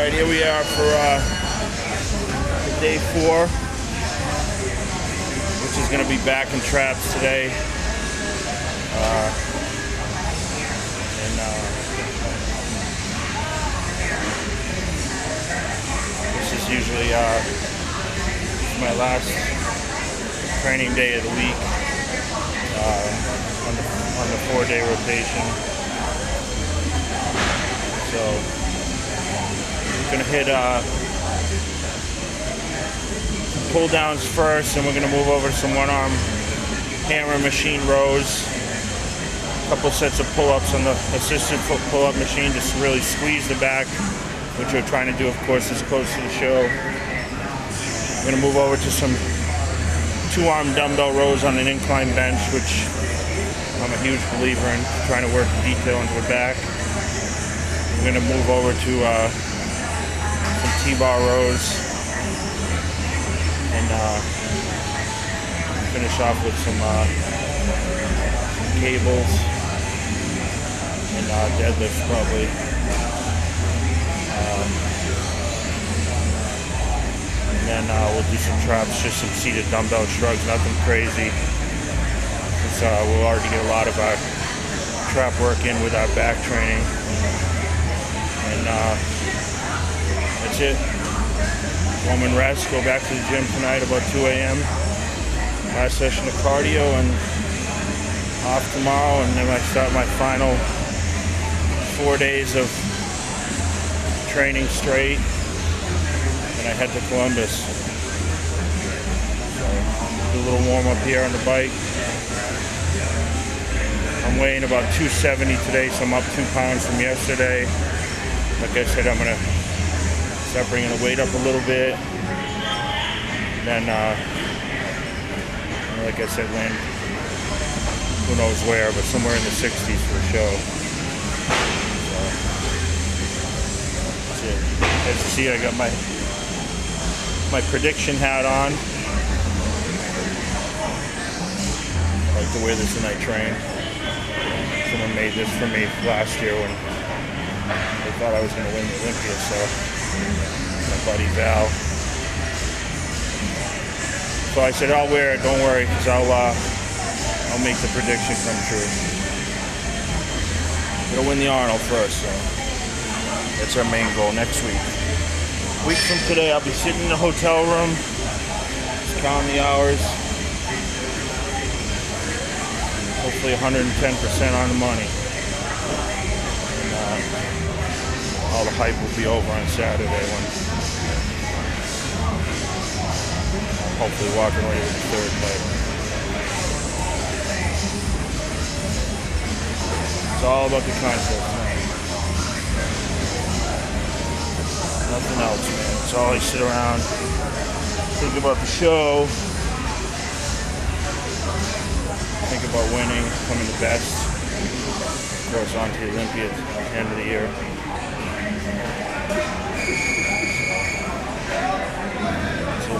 Alright, here we are for day 4, which is going to be back and traps today. This is usually my last training day of the week on the 4-day rotation. So we're gonna hit pull downs first, and we're gonna move over to some one-arm hammer machine rows. A couple sets of pull-ups on the assisted pull-up machine, just really squeeze the back, which we're trying to do, of course, as close to the show. We're gonna move over to some 2-arm dumbbell rows on an incline bench, which I'm a huge believer in, trying to work the detail into the back. We're gonna move over to some T-bar rows and finish off with some cables and deadlifts probably. And then we'll do some traps, just some seated dumbbell shrugs, nothing crazy. We'll already get a lot of our trap work in with our back training. And that's it. Home and rest, go back to the gym tonight about 2 a.m. Last session of cardio, and off tomorrow, and then I start my final 4 days of training straight, and I head to Columbus. So do a little warm up here on the bike. I'm weighing about 270 today, so I'm up 2 pounds from yesterday. Like I said, I'm gonna start bringing the weight up a little bit. Then, like I said, land who knows where, but somewhere in the 60s for sure. So that's it. As you see, I got my prediction hat on. I like to wear this when I train. Someone made this for me last year when they thought I was going to win the Olympia, so my buddy Val. So I said, I'll wear it, don't worry, because I'll make the prediction come true. We'll win the Arnold first, so that's our main goal next week. A week from today, I'll be sitting in the hotel room, just counting the hours. Hopefully 110% on the money. And all the hype will be over on Saturday when hopefully walking away with the 3rd title. It's all about the concept, man. Nothing else, man. It's all I sit around, think about the show, think about winning, becoming the best. Of course, on to the Olympia at the end of the year. So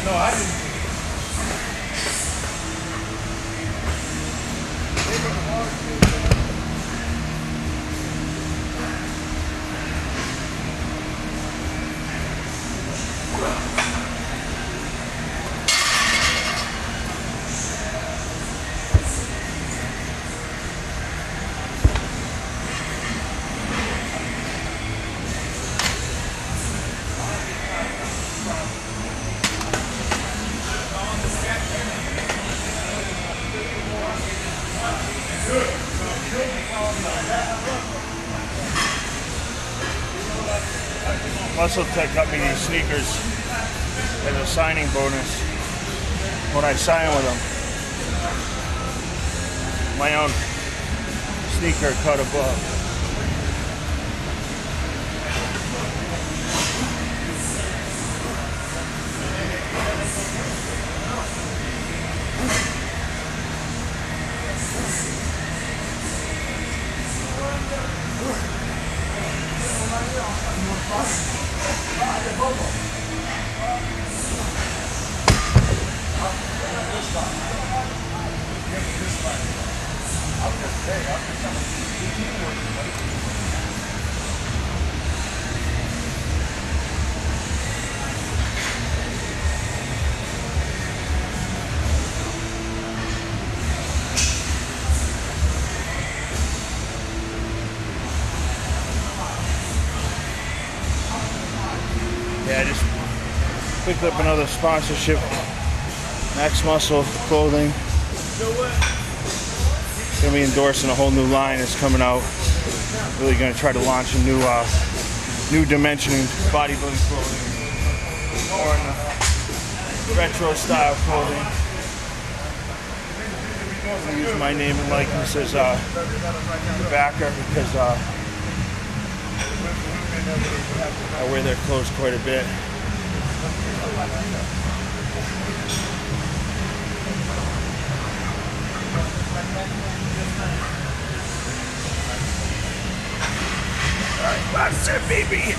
No, I didn't. Muscle Tech got me these sneakers as a signing bonus when I sign with them. My own sneaker cut above. Yeah, I just picked up another sponsorship. Max Muscle clothing. Gonna be endorsing a whole new line that's coming out. Really gonna try to launch a new dimension in bodybuilding clothing, or in the retro style clothing. I use my name and likeness as the backer because I wear their clothes quite a bit. Alright, that's it, baby.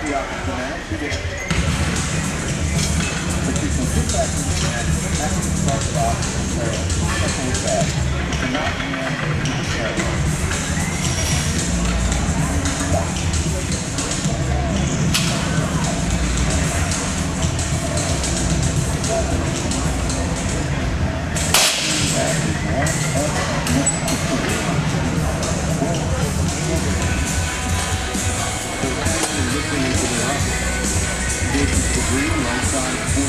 the opposite match. You get but you can sit back in the match after you start it off and say, that's not bad. You cannot win the parallel. That is one of the green, right side, 4.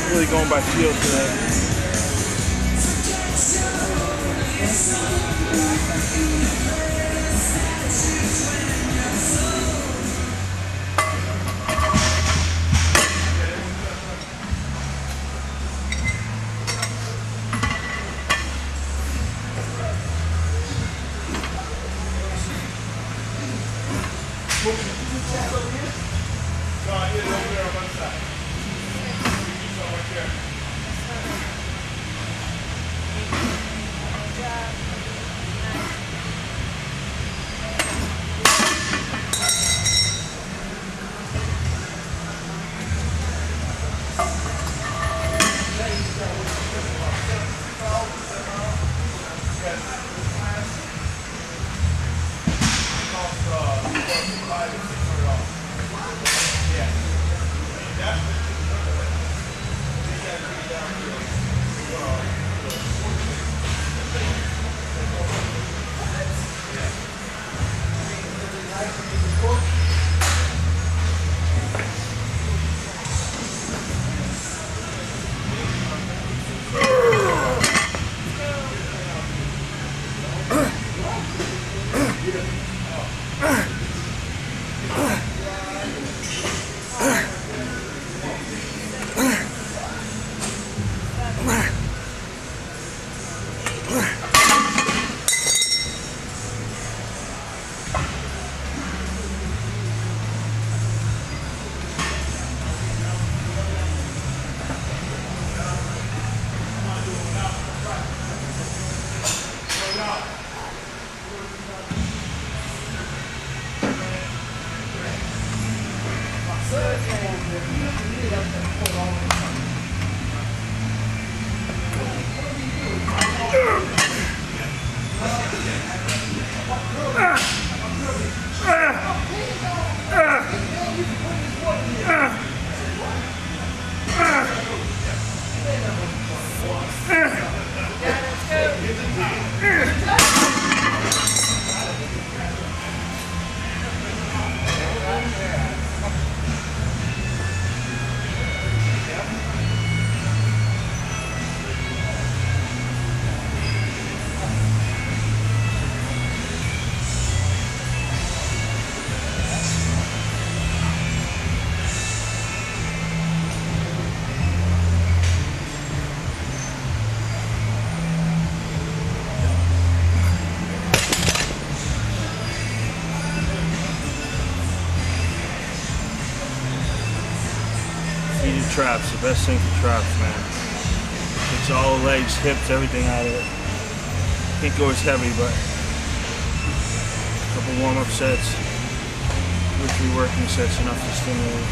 Really going by feel today. Traps, the best thing for traps, man. It's all legs, hips, everything out of it. Can't go as heavy, but a couple warm-up sets, 2 or 3 working sets, enough to stimulate.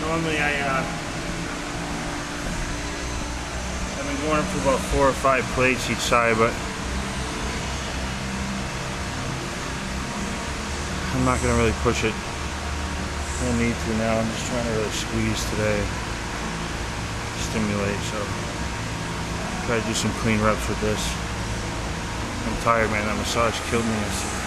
Normally I've been going for about 4 or 5 plates each side, but I'm not gonna really push it. No need to now. I'm just trying to really squeeze today, stimulate. So try to do some clean reps with this. I'm tired, man. That massage killed me yesterday.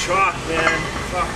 Chalk, man. Fuck.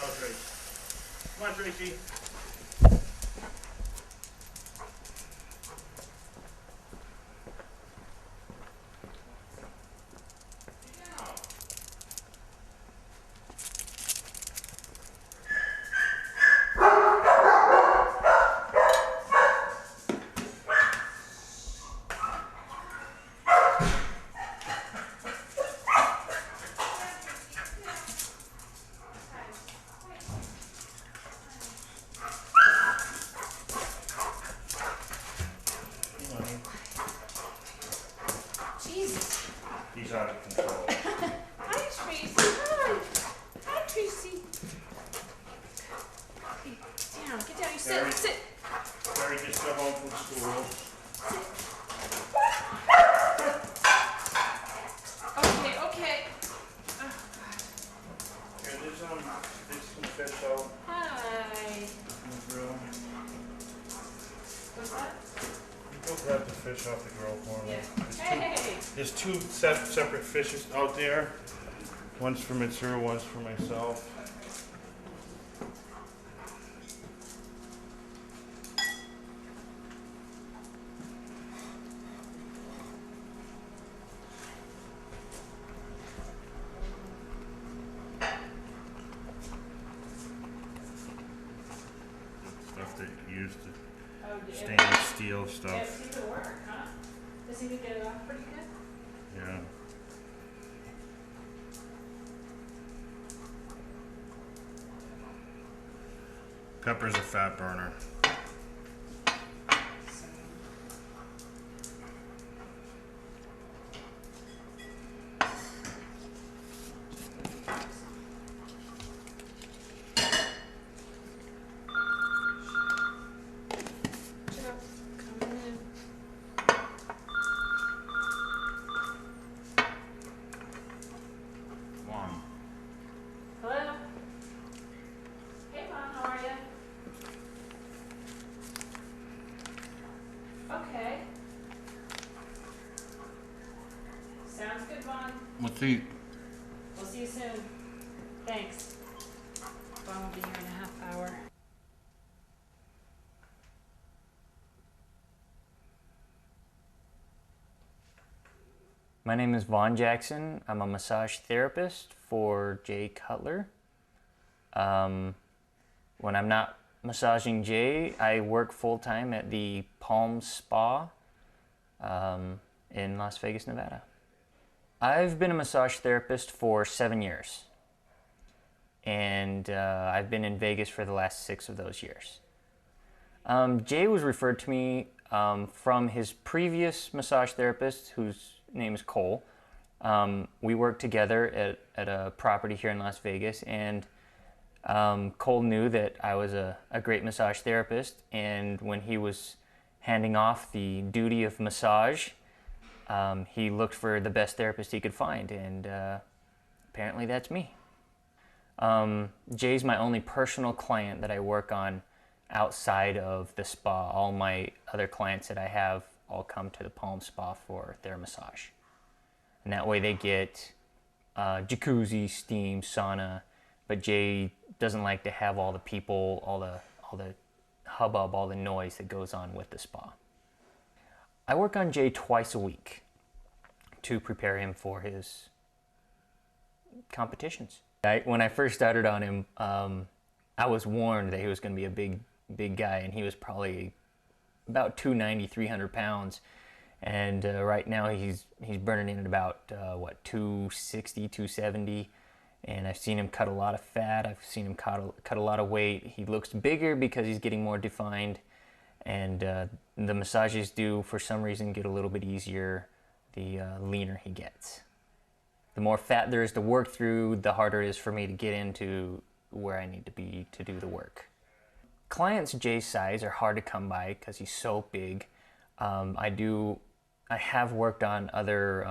Oh, Tracy. Come on, Tracy. Jesus. He's out of control. Hi, Tracy. Hi. Hi, Tracy. Okay, down. Get down. You sit. Sit. Barry just got home from school. Okay, okay. Oh, Here, there's some fish out hi. in the grill. What's that? Go grab the fish off the grill for me. Yeah. Hey. There's two separate fishes out there. One's for Mitsuru, one's for myself. Stuff that you used to stainless steel Yeah, it stuff. seemed to work, huh? Does he get it off pretty good? Yeah. Pepper's a fat burner. Coming in. One. Hello? Hey, Mom, how are you? Okay. Sounds good, Vaughn. Let's eat. We'll see you soon. Thanks. Vaughn will be here in a half hour. My name is Vaughn Jackson. I'm a massage therapist for Jay Cutler. When I'm not massaging Jay, I work full-time at the Palm Spa in Las Vegas, Nevada. I've been a massage therapist for 7 years, and I've been in Vegas for the last 6 of those years. Jay was referred to me from his previous massage therapist, whose name is Cole, We worked together at a property here in Las Vegas, and Cole knew that I was a great massage therapist, and when he was handing off the duty of massage, he looked for the best therapist he could find, and apparently that's me. Jay's my only personal client that I work on outside of the spa. All my other clients that I have all come to the Palm Spa for their massage. And that way they get jacuzzi, steam, sauna, but Jay doesn't like to have all the people, all the hubbub, all the noise that goes on with the spa. I work on Jay twice a week to prepare him for his competitions. When I first started on him, I was warned that he was going to be a big guy, and he was probably about 290, 300 pounds. And right now he's burning in at about 260, 270. And I've seen him cut a lot of fat. I've seen him cut a lot of weight. He looks bigger because he's getting more defined. And the massages do, for some reason, get a little bit easier the leaner he gets. The more fat there is to work through, the harder it is for me to get into where I need to be to do the work. Clients Jay's size are hard to come by because he's so big. I have worked on other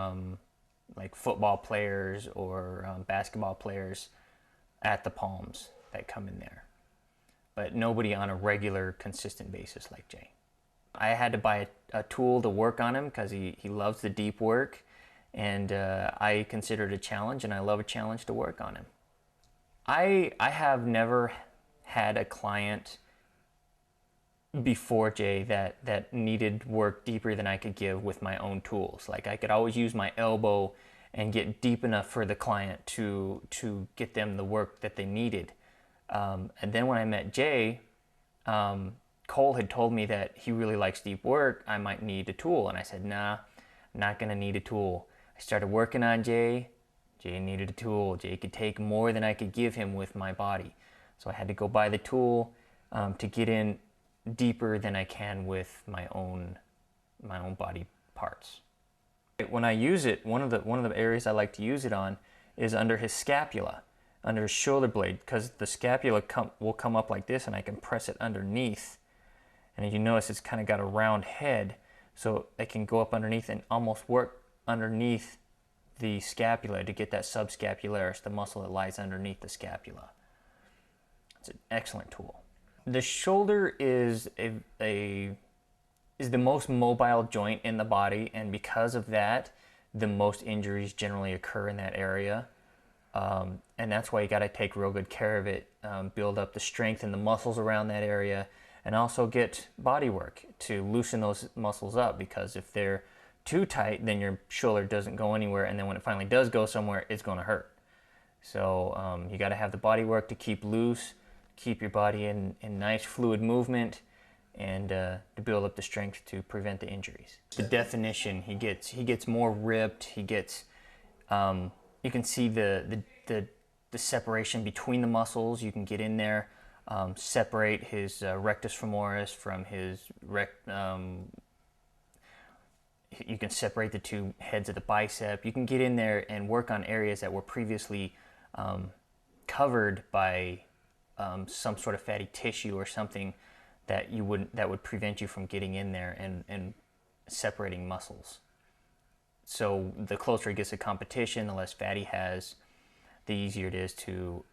like football players or basketball players at the Palms that come in there, but nobody on a regular, consistent basis like Jay. I had to buy a tool to work on him because he loves the deep work, and I consider it a challenge, and I love a challenge to work on him. I have never had a client before Jay that needed work deeper than I could give with my own tools. Like, I could always use my elbow and get deep enough for the client to get them the work that they needed. And then when I met Jay, Cole had told me that he really likes deep work. I might need a tool. And I said, nah, I'm not gonna need a tool. I started working on Jay. Jay needed a tool. Jay could take more than I could give him with my body. So I had to go buy the tool to get in deeper than I can with my own body parts. When I use it, one of the areas I like to use it on is under his scapula, under his shoulder blade, because the scapula will come up like this, and I can press it underneath. And as you notice, it's kind of got a round head, so I can go up underneath and almost work underneath the scapula to get that subscapularis, the muscle that lies underneath the scapula. It's an excellent tool. The shoulder is the most mobile joint in the body, and because of that, the most injuries generally occur in that area. And that's why you got to take real good care of it, build up the strength and the muscles around that area, and also get body work to loosen those muscles up, because if they're too tight, then your shoulder doesn't go anywhere, and then when it finally does go somewhere, it's going to hurt. So you got to have the body work to keep loose, keep your body in nice fluid movement, and to build up the strength to prevent the injuries. The definition, he gets more ripped. He gets, you can see the separation between the muscles. You can get in there, separate his rectus femoris from his you can separate the two heads of the bicep. You can get in there and work on areas that were previously covered by some sort of fatty tissue or something that would prevent you from getting in there and separating muscles. So the closer he gets to competition, the less fat he has, the easier it is to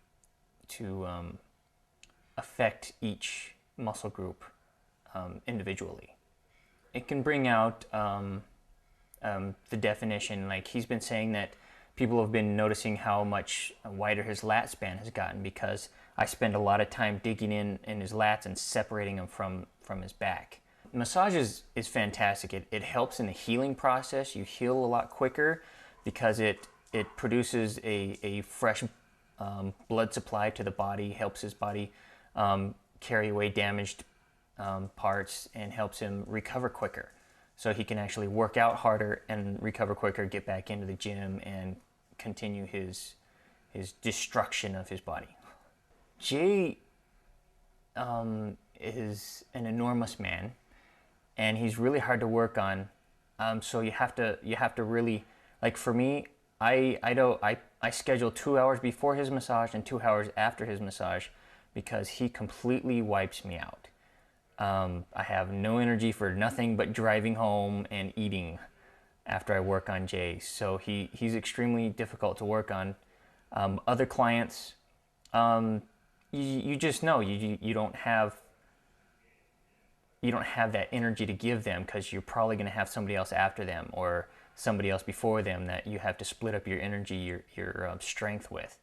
affect each muscle group individually. It can bring out the definition. Like, he's been saying that people have been noticing how much wider his lat span has gotten because I spend a lot of time digging in his lats and separating them from his back. Massage is fantastic. It helps in the healing process. You heal a lot quicker because it produces a fresh blood supply to the body, helps his body carry away damaged parts, and helps him recover quicker. So he can actually work out harder and recover quicker, get back into the gym, and continue his destruction of his body. Jay is an enormous man, and he's really hard to work on. So you have to really, like, for me, I schedule 2 hours before his massage and 2 hours after his massage because he completely wipes me out. I have no energy for nothing but driving home and eating after I work on Jay. So he's extremely difficult to work on. Other clients, you just know you don't have that energy to give them because you're probably going to have somebody else after them or somebody else before them that you have to split up your energy, your strength with.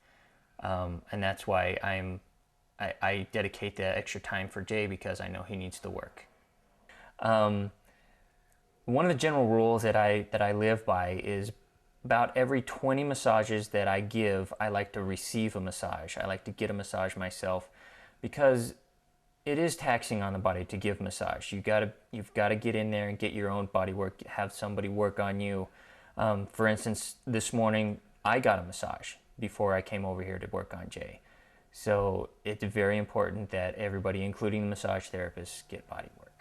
And that's why I dedicate the extra time for Jay because I know he needs the work. One of the general rules that I live by is about every 20 massages that I give, I like to receive a massage. I like to get a massage myself because it is taxing on the body to give massage. You've got to get in there and get your own body work, have somebody work on you. For instance, this morning I got a massage before I came over here to work on Jay. So it's very important that everybody, including the massage therapists, get body work.